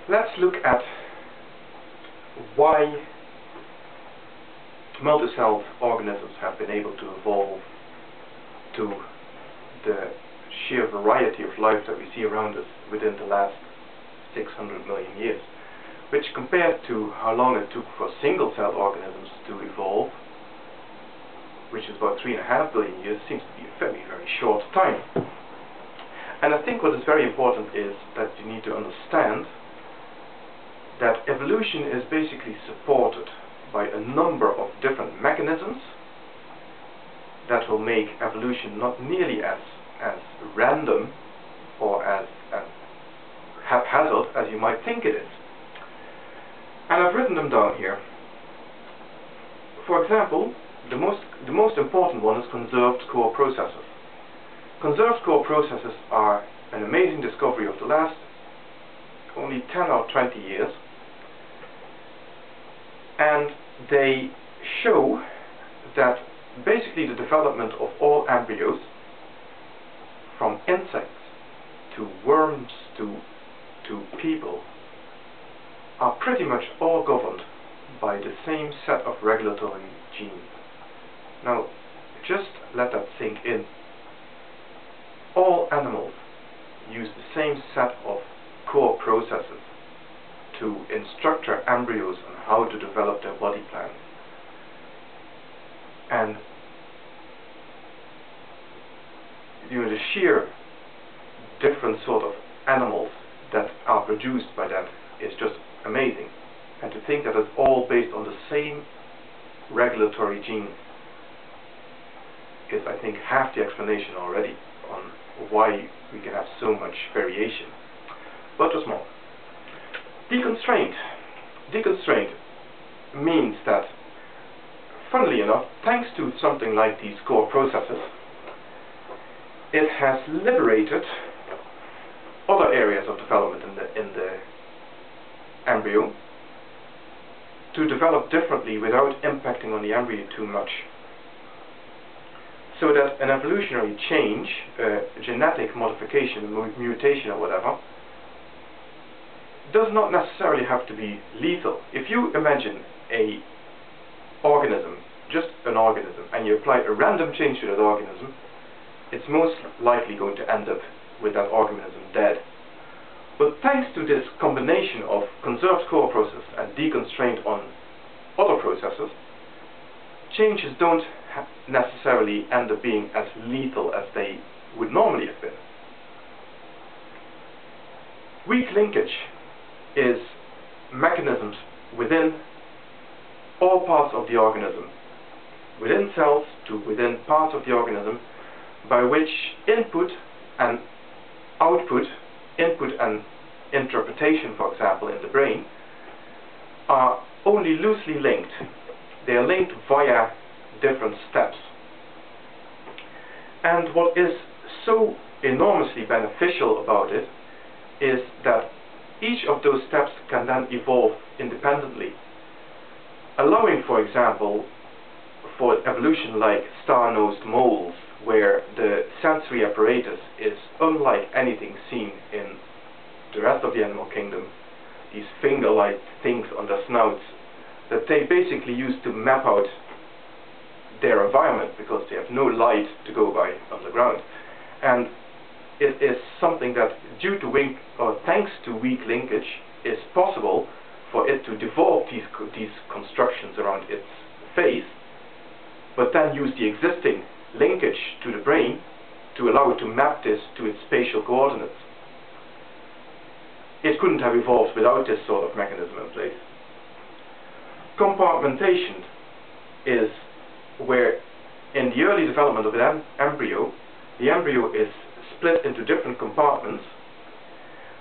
let's look at why multicelled organisms have been able to evolve to the sheer variety of life that we see around us within the last 600 million years, which compared to how long it took for single-celled organisms to evolve, which is about 3.5 billion years, seems to be a very, very short time. And I think what is very important is that you need to understand that evolution is basically supported by a number of different mechanisms that will make evolution not nearly as random or as haphazard as you might think it is. And I've written them down here. For example, the most important one is conserved core processes. Conserved core processes are an amazing discovery of the last only 10 or 20 years, and they show that basically the development of all embryos, from insects to worms to people, are pretty much all governed by the same set of regulatory genes. Now, just let that sink in. All animals use the same set of core processes to instruct their embryos on how to develop their body plans. And the sheer different sort of animals that are produced by that is just amazing. And to think that it's all based on the same regulatory genes is, I think, half the explanation already on why we can have so much variation. But there's more. Deconstraint. Deconstraint means that, funnily enough, thanks to something like these core processes, it has liberated other areas of development in the embryo to develop differently without impacting on the embryo too much. So that an evolutionary change, genetic modification, mutation or whatever, does not necessarily have to be lethal. If you imagine an organism, just an organism, and you apply a random change to that organism, it's most likely going to end up with that organism dead. But thanks to this combination of conserved core process and deconstraint on other processes, changes don't necessarily end up being as lethal as they would normally have been. Weak linkage is mechanisms within all parts of the organism, within cells to within parts of the organism, by which input and output, input and interpretation, for example, in the brain, are only loosely linked. They are linked via different steps. And what is so enormously beneficial about it is that each of those steps can then evolve independently, allowing, for example, for evolution like star-nosed moles, where the sensory apparatus is unlike anything seen in the rest of the animal kingdom, these finger-like things on their snouts that they basically use to map out their environment because they have no light to go by on the ground. And it is something that, due to thanks to weak linkage, is possible for it to develop these constructions around its face, but then use the existing linkage to the brain to allow it to map this to its spatial coordinates. It couldn't have evolved without this sort of mechanism in place. Compartmentation is where, in the early development of an embryo, the embryo is split into different compartments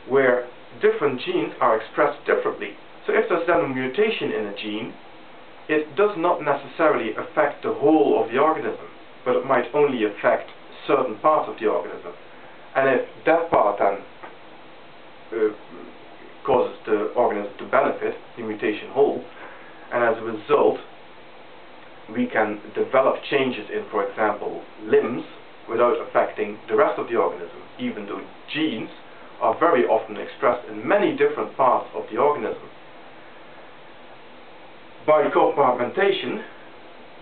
where different genes are expressed differently. So if there's then a mutation in a gene, it does not necessarily affect the whole of the organism, but it might only affect certain parts of the organism. And if that part then causes the organism to benefit, the mutation whole, and as a result we can develop changes in, for example, limbs without affecting the rest of the organism, even though genes are very often expressed in many different parts of the organism. By compartmentation,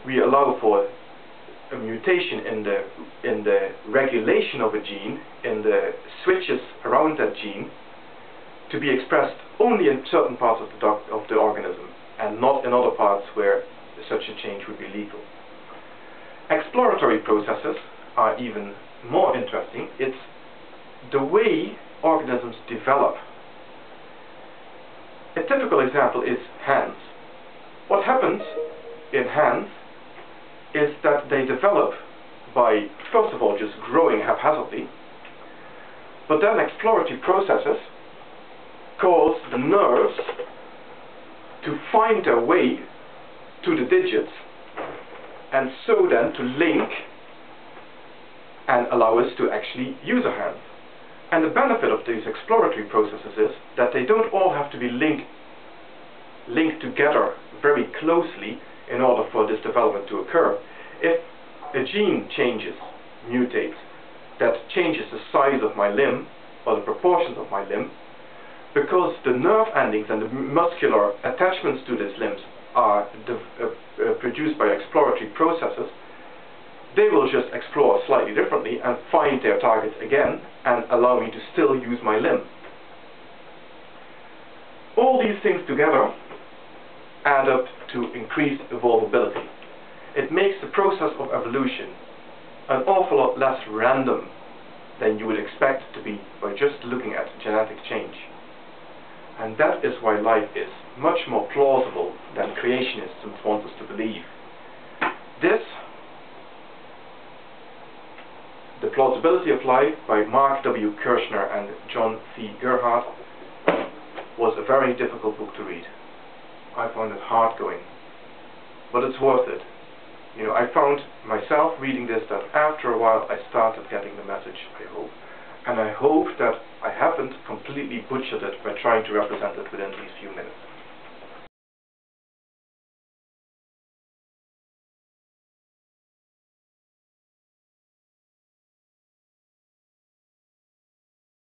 we allow for a mutation in the regulation of a gene, in the switches around that gene, to be expressed only in certain parts of the organism, and not in other parts where such a change would be lethal. Exploratory processes are even more interesting. It's the way organisms develop. A typical example is hands. What happens in hands is that they develop by, first of all, just growing haphazardly, but then exploratory processes cause the nerves to find their way to the digits, and so then to link and allow us to actually use a hand. And the benefit of these exploratory processes is that they don't all have to be linked together very closely in order for this development to occur. If a gene changes, mutates, that changes the size of my limb or the proportions of my limb, because the nerve endings and the muscular attachments to these limbs are produced by exploratory processes, they will just explore slightly differently and find their targets again and allow me to still use my limb. All these things together add up to increased evolvability. It makes the process of evolution an awful lot less random than you would expect it to be by just looking at genetic change. And that is why life is much more plausible than creationists want us to believe. This, The Plausibility of Life by Mark W. Kirshner and John C. Gerhardt, was a very difficult book to read. I found it hard going, but it's worth it. You know, I found myself reading this that after a while I started getting the message, I hope. And I hope that I haven't completely butchered it by trying to represent it within these few minutes.